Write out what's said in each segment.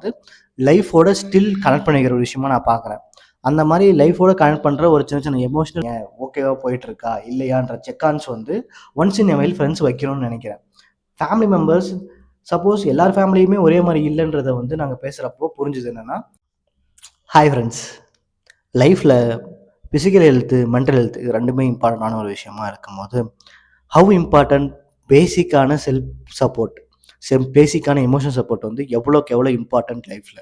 வந்து லைஃபோட still connect பண்ணிக்கிற ஒரு விஷயமா நான் பார்க்குறேன். அந்த மாதிரி லைஃபோட கனெக்ட் பண்ணுற ஒரு சின்ன சின்ன எமோஷனல் ஓகேவா போயிட்டு இருக்கா இல்லையான்ற செக்கான்ஸ் வந்து once in a while friends வைக்கணும்னு நினைக்கிறேன். ஃபேமிலி மெம்பர்ஸ் சப்போஸ் எல்லார் ஃபேமிலியுமே ஒரே மாதிரி இல்லைன்றதை வந்து நாங்கள் பேசுகிறப்போ புரிஞ்சுது என்னென்னா, ஹாய் ஃப்ரெண்ட்ஸ், லைஃப்பில் ஃபிசிக்கல் ஹெல்த்து மென்டல் ஹெல்த் இது ரெண்டுமே இம்பார்ட்டண்டான ஒரு விஷயமா இருக்கும்போது ஹவு இம்பார்ட்டன்ட் பேசிக்கான செல்ஃப் சப்போர்ட் பேசிக்கான எமோஷனல் சப்போர்ட் வந்து எவ்வளோக்கு எவ்வளோ இம்பார்ட்டன்ட் லைஃப்பில்.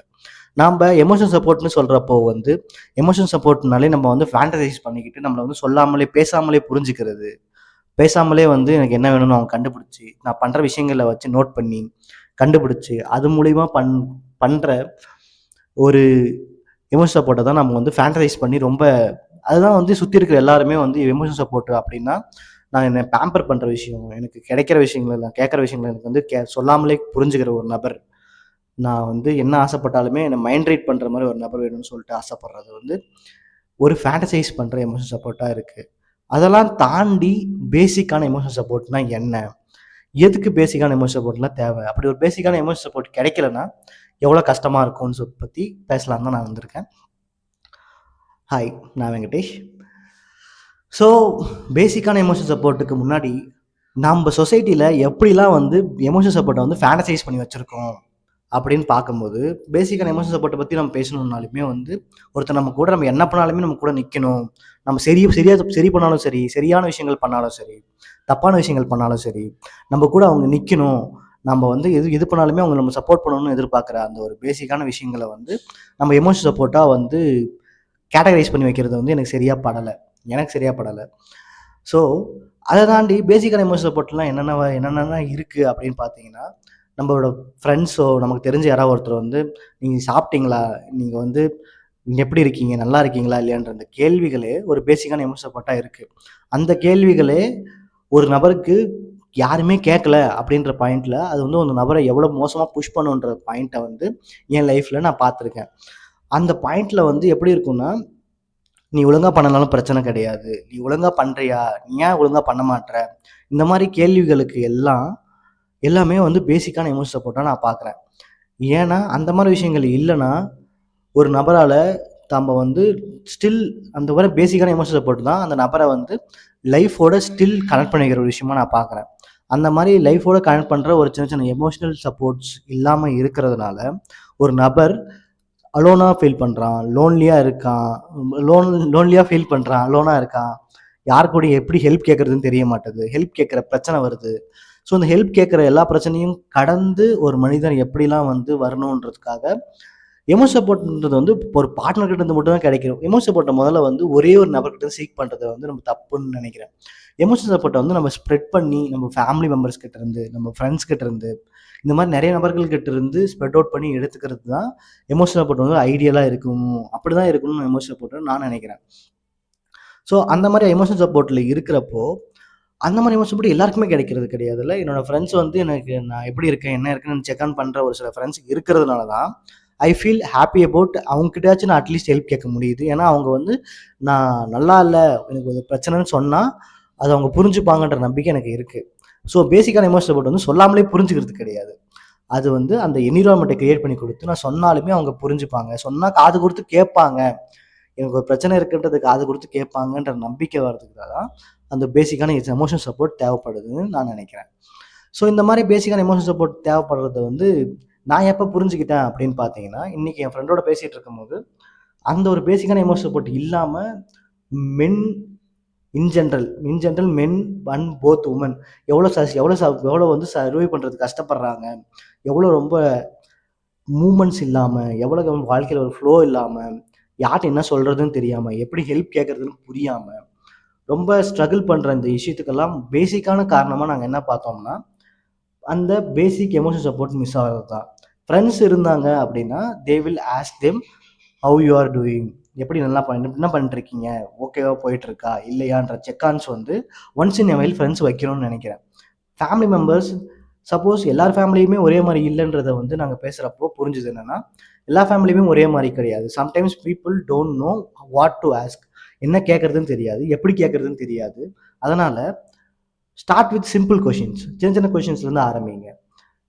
நாம் எமோஷனல் சப்போர்ட்னு சொல்கிறப்போ வந்து எமோஷனல் சப்போர்ட்னாலே நம்ம வந்து ஃபேண்டசைஸ் பண்ணிக்கிட்டு நம்மளை வந்து சொல்லாமலே பேசாமலே புரிஞ்சுக்கிறது, பேசாமலே வந்து எனக்கு என்ன வேணும்னு அவங்க கண்டுபிடிச்சி நான் பண்ணுற விஷயங்களை வச்சு நோட் பண்ணி கண்டுபிடிச்சி அது மூலிமா பண்ணுற ஒரு எமோஷனல் சப்போர்ட்டை தான் நம்ம வந்து ஃபேண்டசைஸ் பண்ணி ரொம்ப அதுதான் வந்து சுற்றி இருக்கிற எல்லாருமே வந்து எமோஷனல் சப்போர்ட் அப்படின்னா நான் என்னை பேம்பர் பண்ணுற விஷயம், எனக்கு கிடைக்கிற விஷயங்கள் நான் கேட்குற விஷயங்கள் எனக்கு வந்து சொல்லாமலே புரிஞ்சுக்கிற ஒரு நபர், நான் வந்து என்ன ஆசைப்பட்டாலுமே என்னை மைண்ட் ரீட் பண்ணுற மாதிரி ஒரு நபர் வேணும்னு சொல்லிட்டு ஆசைப்படுறது வந்து ஒரு ஃபேண்டசைஸ் பண்ணுற எமோஷனல் சப்போர்ட்டாக இருக்குது. அதெல்லாம் தாண்டி பேசிக்கான எமோஷனல் சப்போர்ட்னா என்ன, எதுக்கு பேசிக்கான எமோஷனல் சப்போர்ட்லாம் தேவை, அப்படி ஒரு பேசிக்கான எமோஷனல் சப்போர்ட் கிடைக்கலன்னா எவ்வளோ கஷ்டமாக இருக்கும்னு பற்றி பேசலாம் தான் நான் வந்திருக்கேன். ஹாய், நான் வெங்கடேஷ். ஸோ பேசிக்கான எமோஷனல் சப்போர்ட்டுக்கு முன்னாடி நம்ம சொசைட்டியில் எப்படிலாம் வந்து எமோஷனல் சப்போர்ட்டை வந்து ஃபேண்டசைஸ் பண்ணி வச்சுருக்கோம் அப்படின்னு பார்க்கும்போது பேசிக்கான எமோஷனல் சப்போர்ட்டை பற்றி நம்ம பேசணுன்னாலுமே வந்து ஒருத்தர் நம்ம கூட நம்ம என்ன பண்ணாலுமே நம்ம கூட நிற்கணும், நம்ம சரி பண்ணாலும் சரி, சரியான விஷயங்கள் பண்ணாலும் சரி, தப்பான விஷயங்கள் பண்ணாலும் சரி, நம்ம கூட அவங்க நிற்கணும், நம்ம வந்து எது பண்ணாலுமே அவங்க நம்ம சப்போர்ட் பண்ணணும்னு எதிர்பார்க்குற அந்த ஒரு பேசிக்கான விஷயங்களை வந்து நம்ம எமோஷனல் சப்போர்ட்டாக வந்து கேட்டகரைஸ் பண்ணி வைக்கிறது வந்து எனக்கு சரியாக படலை. ஸோ அதை தாண்டி பேசிக்கான எமோஷனல் சப்போர்ட்லாம் என்னென்ன இருக்குது அப்படின்னு பார்த்தீங்கன்னா, நம்மளோட ஃப்ரெண்ட்ஸோ நமக்கு தெரிஞ்ச யாராவது ஒருத்தர் வந்து நீங்கள் சாப்பிட்டீங்களா, நீங்கள் வந்து எப்படி இருக்கீங்க, நல்லா இருக்கீங்களா இல்லையான்ற அந்த கேள்விகளே ஒரு பேசிக்கான எமோஷனல் சப்போர்ட்டாக இருக்குது. அந்த கேள்விகளே ஒரு நபருக்கு யாருமே கேட்கல அப்படின்ற பாயிண்டில் அது வந்து ஒரு நபரை எவ்வளோ மோசமாக புஷ் பண்ணுன்ற பாயிண்ட்டை வந்து என் லைஃப்பில் நான் பார்த்துருக்கேன். அந்த பாயிண்டில் வந்து எப்படி இருக்குன்னா, நீ ஒழுங்காக பண்ணனாலும் பிரச்சனை கிடையாது, நீ ஒழுங்காக பண்ணுறியா, நீ ஏன் ஒழுங்காக பண்ண மாட்டேற, இந்த மாதிரி கேள்விகளுக்கு எல்லாமே வந்து பேசிக்கான எமோஷனல் சப்போர்ட்டாக நான் பார்க்குறேன். ஏன்னா அந்த மாதிரி விஷயங்கள் இல்லைன்னா ஒரு நபரால் நம்ம வந்து ஸ்டில் அந்த மாதிரி பேசிக்கான எமோஷனல் சப்போர்ட் தான் அந்த நபரை வந்து லைஃபோட ஸ்டில் கனெக்ட் பண்ணிக்கிற ஒரு விஷயமா நான் பார்க்குறேன். அந்த மாதிரி லைஃபோட கனெக்ட் பண்ணுற ஒரு சின்ன சின்ன எமோஷனல் சப்போர்ட்ஸ் இல்லாமல் இருக்கிறதுனால ஒரு நபர் அலோனாக ஃபீல் பண்ணுறான், லோன்லியாக இருக்கான், லோன்லியாக ஃபீல் பண்ணுறான், அலோனாக இருக்கான், யார் கூட எப்படி ஹெல்ப் கேட்குறதுன்னு தெரிய மாட்டேது, ஹெல்ப் கேட்குற பிரச்சனை வருது. ஸோ அந்த ஹெல்ப் கேட்குற எல்லா பிரச்சனையும் கடந்து ஒரு மனிதன் எப்படிலாம் வந்து வரணுன்றதுக்காக எமோஷனல் சப்போர்ட்ன்றது வந்து ஒரு பார்ட்னர்கிட்ட இருந்து மட்டும் தான் கிடைக்கும். எமோஷனல் சப்போர்ட்டை முதல்ல வந்து ஒரே ஒரு நபர்கிட்ட சீக் பண்ணுறதை வந்து நம்ம தப்புன்னு நினைக்கிறேன். எமோஷனல் சப்போர்ட்டை வந்து நம்ம ஸ்ப்ரெட் பண்ணி நம்ம ஃபேமிலி மெம்பர்ஸ் கிட்ட இருந்து, நம்ம ஃப்ரெண்ட்ஸ் கிட்ட இருந்து, இந்த மாதிரி நிறைய நபர்கள் கிட்ட இருந்து ஸ்ப்ரெட் அவுட் பண்ணி எடுத்துக்கிறது தான் எமோஷனல் சப்போர்ட் வந்து ஐடியலாக இருக்கும், அப்படி தான் இருக்கணும்னு எமோஷனல் சப்போர்ட்னு நான் நினைக்கிறேன். ஸோ அந்த மாதிரி எமோஷனல் சப்போர்ட்டில் இருக்கிறப்போ அந்த மாதிரி எமோஷனல் சப்போர்ட் எல்லாருக்குமே கிடைக்கிறது கிடையாதுல்ல. என்னோடய ஃப்ரெண்ட்ஸ் வந்து எனக்கு நான் எப்படி இருக்கேன் என்ன இருக்குன்னு செக் ஆன் பண்ணுற ஒரு சில ஃப்ரெண்ட்ஸ் இருக்கிறதுனால தான் ஐ ஃபீல் ஹாப்பி அபவுட் அவங்ககிட்டயாச்சும் நான் அட்லீஸ்ட் ஹெல்ப் கேட்க முடியுது. ஏன்னா அவங்க வந்து நான் நல்லா இல்லை, எனக்கு ஒரு பிரச்சனைன்னு சொன்னால் அதை அவங்க புரிஞ்சுப்பாங்கன்ற நம்பிக்கை எனக்கு இருக்குது. ஸோ பேசிக்கான எமோஷனல் சப்போர்ட் வந்து சொல்லாமலே புரிஞ்சுக்கிறது கிடையாது, அது வந்து அந்த என்விரான்மெண்ட்டை கிரியேட் பண்ணி கொடுத்து நான் சொன்னாலுமே அவங்க புரிஞ்சுப்பாங்க, சொன்னால் காது கொடுத்து கேட்பாங்க, எனக்கு ஒரு பிரச்சனை இருக்குன்றது காது கொடுத்து கேட்பாங்கன்ற நம்பிக்கை வர்றதுக்கு தான் அந்த பேசிக்கான எமோஷனல் சப்போர்ட் தேவைப்படுதுன்னு நான் நினைக்கிறேன். ஸோ இந்த மாதிரி பேசிக்கான எமோஷனல் சப்போர்ட் தேவைப்படுறத வந்து நான் எப்போ புரிஞ்சுக்கிட்டேன் அப்படின்னு பார்த்தீங்கன்னா, இன்றைக்கி என் ஃப்ரெண்டோட பேசிகிட்டு இருக்கும்போது அந்த ஒரு பேசிக்கான எமோஷனல் சப்போர்ட் இல்லாமல் men in general men and both women எவ்வளோ வந்து சர்வை பண்ணுறது கஷ்டப்படுறாங்க, எவ்வளோ ரொம்ப மூமெண்ட்ஸ் இல்லாமல், எவ்வளோ வாழ்க்கையில் ஒரு ஃப்ளோ இல்லாமல், யார்கிட்ட என்ன சொல்கிறதுன்னு தெரியாமல், எப்படி ஹெல்ப் கேட்குறதுன்னு புரியாமல் ரொம்ப ஸ்ட்ரகிள் பண்ணுற இந்த விஷயத்துக்கெல்லாம் பேசிக்கான காரணமாக நாங்கள் என்ன பார்த்தோம்னா, அந்த பேசிக் எமோஷனல் சப்போர்ட் மிஸ் ஆகிறது தான். ஃப்ரெண்ட்ஸ் இருந்தாங்க அப்படின்னா they will ask them how you are doing, எப்படி என்ன பண்ணிட்டுருக்கீங்க, ஓகேவா போயிட்டுருக்கா இல்லையான்ற செக்கான்ஸ் வந்து once in a while friends வைக்கணும்னு நினைக்கிறேன். ஃபேமிலி மெம்பர்ஸ் சப்போஸ் எல்லார் ஃபேமிலியுமே ஒரே மாதிரி இல்லைன்றதை வந்து நாங்கள் பேசுகிறப்போ புரிஞ்சுது என்னென்னா, எல்லா ஃபேமிலியுமே ஒரே மாதிரி கிடையாது. Sometimes people don't know what to ask, என்ன கேட்குறதுன்னு தெரியாது, எப்படி கேட்குறதுன்னு தெரியாது. அதனால் ஸ்டார்ட் வித் சிம்பிள் கொஷின்ஸ், சின்ன சின்ன கொஷின்ஸ்லேருந்து ஆரம்பிங்க.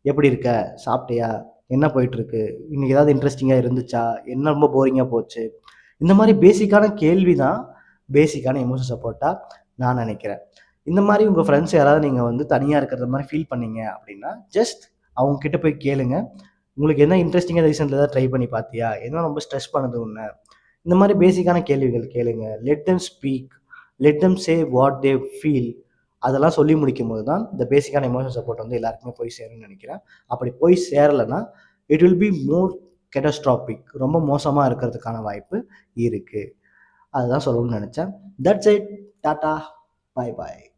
எப்படி இருக்க, சாப்பிட்டியா, என்ன போயிட்டுருக்கு? இன்னைக்கு ஏதாவது இன்ட்ரெஸ்டிங்கா இருந்துச்சா? என்ன ரொம்ப போரிங்கா போச்சு? இந்த மாரி பேசிக்கான கேள்வி தான் பேசிக்கான எமோஷனல் சப்போர்ட்டா நான் நெனைக்கிறேன். இந்த மாரி உங்க ஃப்ரெண்ட்ஸ் யாராவது நீங்க வந்து தனியா இருக்கிறது மாரி ஃபீல் பண்ணீங்க அப்படின்னா, ஜஸ்ட் அவங்க கிட்ட போய் கேளுங்க. உங்களுக்கு என்ன இன்ட்ரெஸ்டிங்கா ரீசென்ட்ல ஏதாவது ட்ரை பண்ணி பார்த்தியா? என்ன ரொம்ப ஸ்ட்ரெஸ் பண்ணுது உன்ன? இந்த மாரி பேசிக்கான கேள்விகள் கேளுங்க. Let them speak. Let them say what they feel. அதெல்லாம் சொல்லி முடிக்கும்போது தான் இந்த பேசிக்கான எமோஷனல் சப்போர்ட் வந்து எல்லாருக்குமே போய் சேரும்னு நெனைக்கிறேன். அப்படி போய் சேரலன்னா, இட் வில் பி மோர் கேட்டாஸ்ட்ராபிக். ரொம்ப மோசமா இருக்கிறதுக்கான வாய்ப்பு இருக்கு. அதுதான் சொல்லணும்னு நெனச்சேன். That's it. Tata. Bye bye.